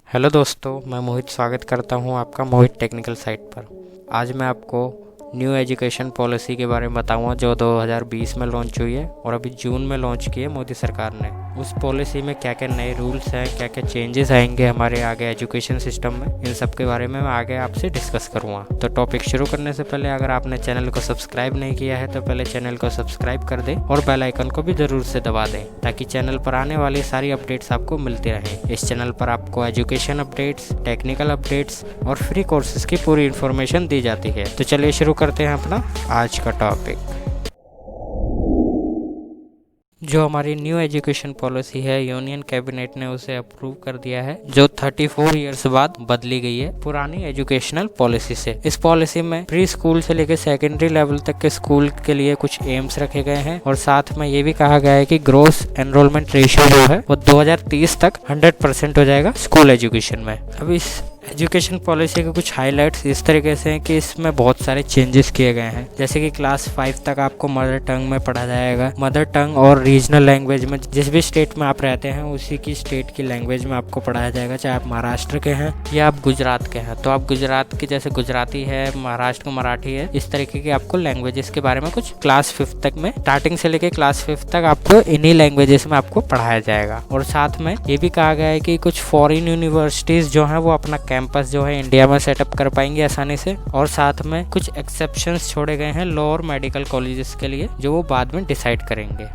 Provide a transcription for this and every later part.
Hello दोस्तों, मैं मोहित स्वागत करता हूं आपका मोहित टेक्निकल साइट पर। आज मैं आपको न्यू एजुकेशन पॉलिसी के बारे में बताऊंगा जो 2020 में लॉन्च हुई है और अभी जून में लॉन्च की है मोदी सरकार ने। उस पॉलिसी में क्या क्या नए रूल्स हैं, क्या क्या चेंजेस आएंगे हमारे आगे एजुकेशन सिस्टम में, इन सब के बारे में मैं आगे आपसे डिस्कस करूँगा। तो टॉपिक शुरू करने से पहले अगर आपने चैनल को सब्सक्राइब नहीं किया है तो पहले चैनल को सब्सक्राइब कर दें और बेल आइकन को भी ज़रूर से दबा दें ताकि चैनल पर आने वाली सारी अपडेट्स आपको मिलती रहें। इस चैनल पर आपको एजुकेशन अपडेट्स, टेक्निकल अपडेट्स और फ्री कोर्सेज की पूरी इन्फॉर्मेशन दी जाती है। तो चलिए शुरू करते हैं अपना आज का टॉपिक। जो हमारी न्यू एजुकेशन पॉलिसी है, यूनियन कैबिनेट ने उसे अप्रूव कर दिया है, जो 34 इयर्स बाद बदली गई है पुरानी एजुकेशनल पॉलिसी से। इस पॉलिसी में प्री स्कूल से लेकर सेकेंडरी लेवल तक के स्कूल के लिए कुछ एम्स रखे गए हैं और साथ में ये भी कहा गया है कि ग्रोस एनरोलमेंट रेशियो जो है वो 2030 तक 100% हो जाएगा स्कूल एजुकेशन में। अब इस एजुकेशन पॉलिसी के कुछ हाइलाइट्स इस तरीके से हैं कि इसमें बहुत सारे चेंजेस किए गए हैं, जैसे कि क्लास 5 तक आपको मदर टंग में पढ़ा जाएगा। मदर टंग और रीजनल लैंग्वेज में जिस भी स्टेट में आप रहते हैं उसी की स्टेट की लैंग्वेज में आपको पढ़ाया जाएगा, चाहे आप महाराष्ट्र के हैं या आप गुजरात के हैं। तो आप गुजरात की जैसे गुजराती है, महाराष्ट्र को मराठी है, इस तरीके की आपको लैंग्वेजेस के बारे में कुछ क्लास 5 तक में, स्टार्टिंग से लेकर क्लास 5 तक आपको इन्हीं लैंग्वेजेस में आपको पढ़ाया जाएगा। और साथ में ये भी कहा गया है कि कुछ फॉरेन यूनिवर्सिटीज जो है वो अपना कैंपस जो है इंडिया में सेटअप कर पाएंगे आसानी से। और साथ में कुछ एक्सेप्शंस छोड़े गए हैं लॉ और मेडिकल कॉलेजेस के लिए, जो वो बाद में डिसाइड करेंगे।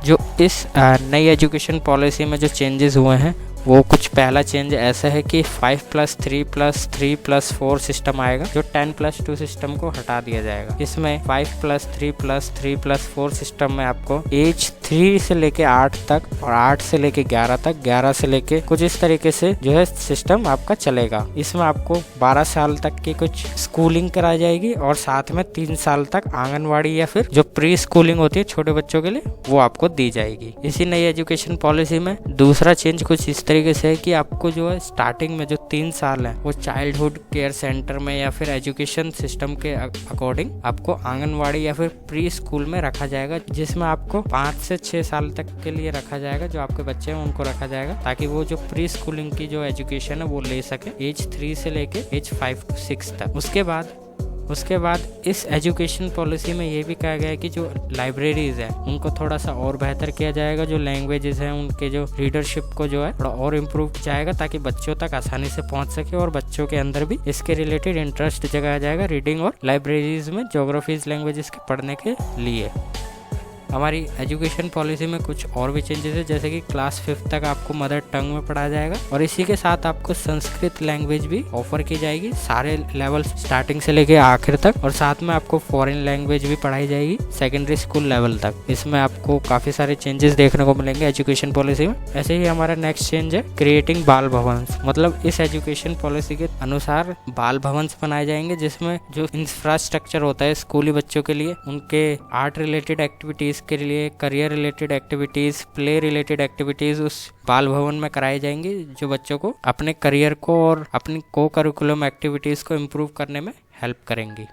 जो इस नई एजुकेशन पॉलिसी में जो चेंजेस हुए हैं वो कुछ, पहला चेंज ऐसा है कि 5+3+3+4 सिस्टम आएगा, जो 10+2 सिस्टम को हटा दिया जाएगा। इसमें 5+3+3+4 सिस्टम में आपको एज 3 से लेके 8 तक और 8 से लेके 11 तक, 11 से लेके कुछ इस तरीके से जो है सिस्टम आपका चलेगा। इसमें आपको 12 साल तक की कुछ स्कूलिंग कराई जाएगी और साथ में 3 साल तक आंगनवाड़ी या फिर जो प्री स्कूलिंग होती है छोटे बच्चों के लिए वो आपको दी जाएगी। इसी नई एजुकेशन पॉलिसी में दूसरा चेंज कुछ इस तरीके से है कि आपको जो है स्टार्टिंग में जो 3 साल है वो चाइल्डहुड केयर सेंटर में या फिर एजुकेशन सिस्टम के अकॉर्डिंग आपको आंगनवाड़ी या फिर प्री स्कूल में रखा जाएगा, जिसमें आपको 5 से 6 साल तक के लिए रखा जाएगा। जो आपके बच्चे हैं उनको रखा जाएगा ताकि वो जो प्री स्कूलिंग की जो एजुकेशन है वो ले सके एज 3 से लेके एज 5 to 6 तक। उसके बाद इस एजुकेशन पॉलिसी में ये भी कहा गया है कि जो लाइब्रेरीज हैं उनको थोड़ा सा और बेहतर किया जाएगा। जो लैंग्वेजेस हैं उनके जो रीडरशिप को जो है थोड़ा और इम्प्रूव जाएगा ताकि बच्चों तक आसानी से पहुंच सके और बच्चों के अंदर भी इसके रिलेटेड इंटरेस्ट जगाया जाएगा रीडिंग और लाइब्रेरीज में जोग्राफीज लैंग्वेजेस के पढ़ने के लिए। हमारी एजुकेशन पॉलिसी में कुछ और भी चेंजेस है, जैसे कि क्लास 5 तक आपको मदर टंग में पढ़ाया जाएगा और इसी के साथ आपको संस्कृत लैंग्वेज भी ऑफर की जाएगी सारे लेवल स्टार्टिंग से लेके आखिर तक। और साथ में आपको फॉरेन लैंग्वेज भी पढ़ाई जाएगी सेकेंडरी स्कूल लेवल तक। इसमें आपको काफ़ी सारे चेंजेस देखने को मिलेंगे एजुकेशन पॉलिसी में। ऐसे ही हमारा नेक्स्ट चेंज है क्रिएटिंग बाल भवन्स, मतलब इस एजुकेशन पॉलिसी के अनुसार बाल भवन्स बनाए जाएंगे जिसमें जो इंफ्रास्ट्रक्चर होता है स्कूली बच्चों के लिए, उनके आर्ट रिलेटेड एक्टिविटीज़ के लिए, career related activities, play related activities उस बाल भवन में कराई जाएंगी, जो बच्चों को अपने करियर को और अपनी को करिकुलम एक्टिविटीज़ को इम्प्रूव करने में हेल्प करेंगी।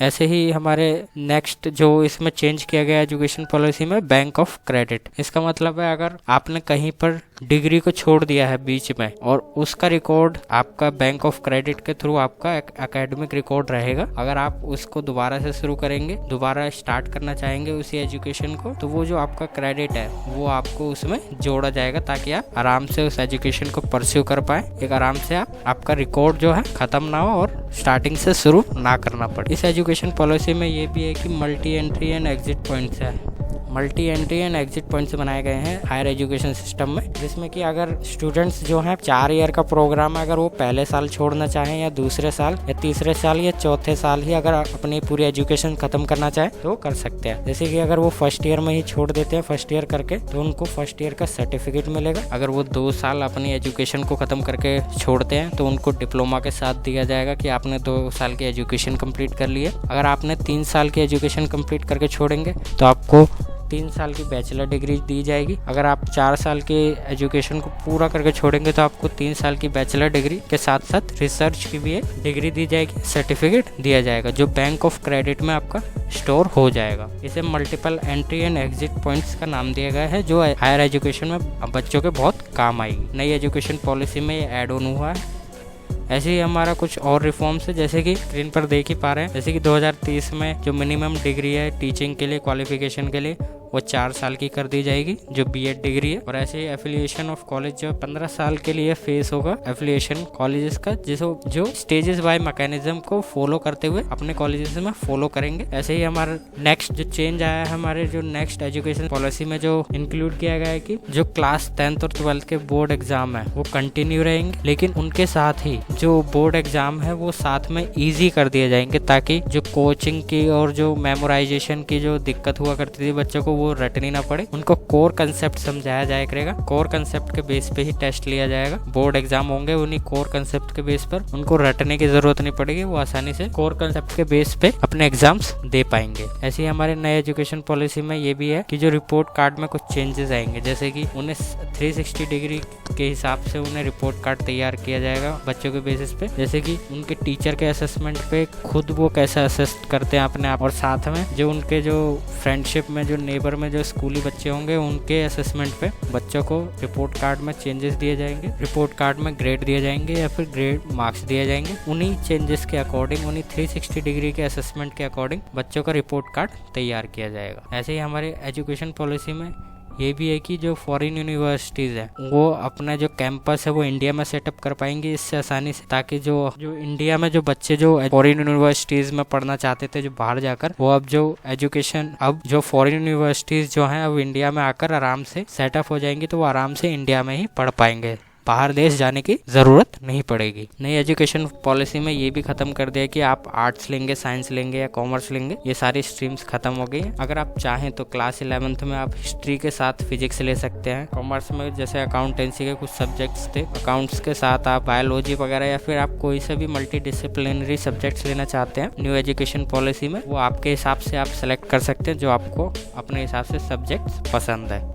ऐसे ही हमारे नेक्स्ट जो इसमें चेंज किया गया एजुकेशन पॉलिसी में बैंक ऑफ क्रेडिट। इसका मतलब है अगर आपने कहीं पर डिग्री को छोड़ दिया है बीच में और उसका रिकॉर्ड आपका बैंक ऑफ क्रेडिट के थ्रू आपका एकेडमिक रिकॉर्ड रहेगा, अगर आप उसको दोबारा से शुरू करेंगे, दोबारा स्टार्ट करना चाहेंगे उसी एजुकेशन को, तो वो जो आपका क्रेडिट है वो आपको उसमें जोड़ा जाएगा ताकि आप आराम से उस एजुकेशन को परस्यू कर पाए, एक आराम से आपका रिकॉर्ड जो है खत्म ना हो और स्टार्टिंग से शुरू ना करना पड़े। इस एजुकेशन पॉलिसी में ये भी है कि multi entry and exit points है। Multi entry and exit points बनाए गए हैं हायर एजुकेशन सिस्टम में, जिसमें कि अगर स्टूडेंट्स जो हैं 4 ईयर का प्रोग्राम है, अगर वो पहले साल छोड़ना चाहें या दूसरे साल या तीसरे साल या चौथे साल ही अगर अपनी पूरी एजुकेशन खत्म करना चाहे तो कर सकते हैं। जैसे कि अगर वो फर्स्ट ईयर में ही छोड़ देते हैं फर्स्ट ईयर करके तो उनको फर्स्ट ईयर का सर्टिफिकेट मिलेगा। अगर वो 2 साल अपनी एजुकेशन को खत्म करके छोड़ते हैं तो उनको डिप्लोमा के साथ दिया जाएगा कि आपने 2 साल की एजुकेशन कंप्लीट कर ली है। अगर आपने 3 साल की एजुकेशन कंप्लीट करके छोड़ेंगे तो आपको 3 साल की बैचलर डिग्री दी जाएगी। अगर आप 4 साल के एजुकेशन को पूरा करके छोड़ेंगे तो आपको 3 साल की बैचलर डिग्री के साथ साथ रिसर्च की भी एक डिग्री दी जाएगी, सर्टिफिकेट दिया जाएगा जो बैंक ऑफ क्रेडिट में आपका स्टोर हो जाएगा। इसे multiple entry and exit points का नाम दिया गया है जो हायर एजुकेशन में बच्चों के बहुत काम आएगी। नई एजुकेशन पॉलिसी में ये ऐड ऑन हुआ है। ऐसे ही हमारा कुछ और रिफॉर्म्स है, जैसे कि स्क्रीन पर देख ही पा रहे हैं। जैसे कि 2030 में जो मिनिमम डिग्री है टीचिंग के लिए, क्वालिफिकेशन के लिए, वो 4 साल की कर दी जाएगी जो बीएड डिग्री है। और ऐसे ही एफिलिएशन ऑफ कॉलेज जो 15 साल के लिए फेस होगा एफिलिएशन कॉलेजेस का, जो स्टेजेस बाय मैकेनिज्म को फॉलो करते हुए अपने कॉलेजेस में फॉलो करेंगे। ऐसे ही हमारा नेक्स्ट जो चेंज आया है हमारे जो नेक्स्ट एजुकेशन पॉलिसी में जो इंक्लूड किया गया है कि जो क्लास 10th और 12th के बोर्ड एग्जाम है वो कंटिन्यू रहेंगे, लेकिन उनके साथ ही जो बोर्ड एग्जाम है वो साथ में ईजी कर दिए जाएंगे, ताकि जो कोचिंग की और जो मेमोराइजेशन की जो दिक्कत हुआ करती थी बच्चों को वो रटनी ना पड़े। उनको कोर कंसेप्ट समझाया जाया करेगा। कोर कंसेप्ट के बेस पे ही टेस्ट लिया जाएगा। बोर्ड एग्जाम होंगे उन्हीं कोर कंसेप्ट के बेस पर, उनको रटने की जरूरत नहीं पड़ेगी, वो आसानी से कोर कंसेप्ट के बेस पे अपने एग्जाम्स दे पाएंगे। ऐसे ही हमारे नए एजुकेशन पॉलिसी में ये भी है कि जो रिपोर्ट कार्ड में कुछ चेंजेस आएंगे, जैसे कि उन्हें 360 डिग्री के हिसाब से उन्हें रिपोर्ट कार्ड तैयार किया जाएगा बच्चों के बेसिस पे, जैसे कि उनके टीचर के असेसमेंट पे खुद वो कैसे असेस करते हैं अपने आप, और साथ में जो उनके जो फ्रेंडशिप में जो नेबर में जो स्कूली बच्चे होंगे उनके असेसमेंट पे बच्चों को रिपोर्ट कार्ड में चेंजेस दिए जाएंगे। रिपोर्ट कार्ड में ग्रेड दिए जाएंगे या फिर ग्रेड मार्क्स दिए जाएंगे। उन्हीं चेंजेस के अकॉर्डिंग, उन्हीं 360 डिग्री के असेसमेंट के अकॉर्डिंग बच्चों का रिपोर्ट कार्ड तैयार किया जाएगा। ऐसे ही हमारे एजुकेशन पॉलिसी में ये भी है कि जो फॉरेन यूनिवर्सिटीज़ है वो अपना जो कैंपस है वो इंडिया में सेटअप कर पाएंगे इससे आसानी से, ताकि जो इंडिया में जो बच्चे जो फॉरेन यूनिवर्सिटीज़ में पढ़ना चाहते थे जो बाहर जाकर, वो अब जो फॉरेन यूनिवर्सिटीज़ जो हैं अब इंडिया में आकर आराम से सेटअप हो जाएंगी, तो वो आराम से इंडिया में ही पढ़ पाएंगे, बाहर देश जाने की ज़रूरत नहीं पड़ेगी। नई एजुकेशन पॉलिसी में ये भी ख़त्म कर दिया कि आप आर्ट्स लेंगे, साइंस लेंगे या कॉमर्स लेंगे, ये सारी स्ट्रीम्स ख़त्म हो गई हैं। अगर आप चाहें तो क्लास 11th में आप हिस्ट्री के साथ फिजिक्स ले सकते हैं। कॉमर्स में जैसे अकाउंटेंसी के कुछ सब्जेक्ट्स थे, अकाउंट्स के साथ आप बायोलॉजी वगैरह या फिर आप कोई से भी मल्टी डिसिप्लिनरी सब्जेक्ट्स लेना चाहते हैं न्यू एजुकेशन पॉलिसी में, वो आपके हिसाब से आप सेलेक्ट कर सकते हैं जो आपको अपने हिसाब से सब्जेक्ट्स पसंद है।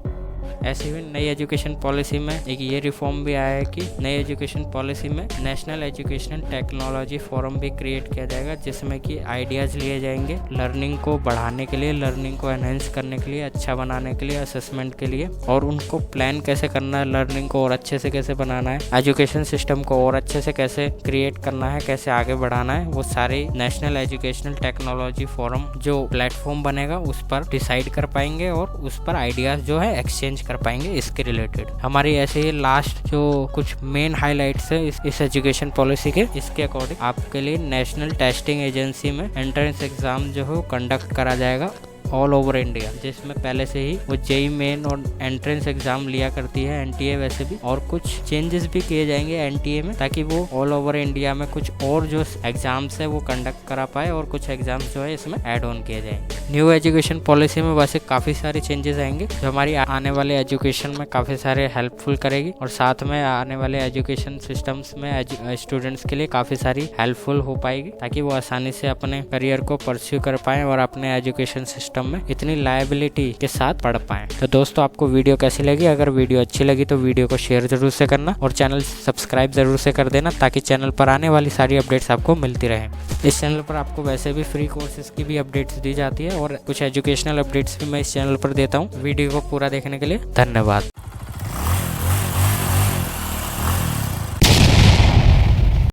ऐसे ही नई एजुकेशन पॉलिसी में एक ये रिफॉर्म भी आया है कि नई एजुकेशन पॉलिसी में नेशनल एजुकेशनल टेक्नोलॉजी फोरम भी क्रिएट किया जाएगा, जिसमें कि आइडियाज़ लिए जाएंगे लर्निंग को बढ़ाने के लिए, लर्निंग को एनहेंस करने के लिए, अच्छा बनाने के लिए, असेसमेंट के लिए, और उनको प्लान कैसे करना है, लर्निंग को और अच्छे से कैसे बनाना है, एजुकेशन सिस्टम को और अच्छे से कैसे क्रिएट करना है, कैसे आगे बढ़ाना है, वो सारे नेशनल एजुकेशनल टेक्नोलॉजी फोरम जो प्लेटफॉर्म बनेगा उस पर डिसाइड कर पाएंगे और उस पर आइडियाज़ जो है एक्सचेंज कर पाएंगे इसके रिलेटेड। हमारी ऐसे ही लास्ट जो कुछ मेन हाइलाइट्स है इस एजुकेशन पॉलिसी के, इसके अकॉर्डिंग आपके लिए नेशनल टेस्टिंग एजेंसी में एंट्रेंस एग्जाम जो है कंडक्ट करा जाएगा ऑल ओवर इंडिया, जिसमें पहले से ही वो जेई मेन और एंट्रेंस एग्जाम लिया करती है एनटीए वैसे भी, और कुछ चेंजेस भी किए जाएंगे एनटीए में ताकि वो ऑल ओवर इंडिया में कुछ और जो एग्जाम्स है वो कंडक्ट करा पाए और कुछ एग्जाम्स जो है इसमें ऐड ऑन किए जाएंगे। न्यू एजुकेशन पॉलिसी में वैसे काफ़ी सारे चेंजेस आएंगे जो हमारी आने वाले एजुकेशन में काफ़ी सारे हेल्पफुल करेगी, और साथ में आने वाले एजुकेशन सिस्टम्स में स्टूडेंट्स के लिए काफ़ी सारी हेल्पफुल हो पाएगी, ताकि वो आसानी से अपने करियर को परस्यू कर पाएँ और अपने एजुकेशन सिस्टम में इतनी लायबिलिटी के साथ पढ़ पाएं। तो दोस्तों, आपको वीडियो कैसी लगी? अगर वीडियो अच्छी लगी तो वीडियो को शेयर जरूर से करना और चैनल सब्सक्राइब जरूर से कर देना, ताकि चैनल पर आने वाली सारी अपडेट्स आपको मिलती रहें। इस चैनल पर आपको वैसे भी फ्री कोर्सेज की भी अपडेट्स दी जाती है और कुछ एजुकेशनल अपडेट्स भी मैं इस चैनल पर देता हूँ। वीडियो को पूरा देखने के लिए धन्यवाद।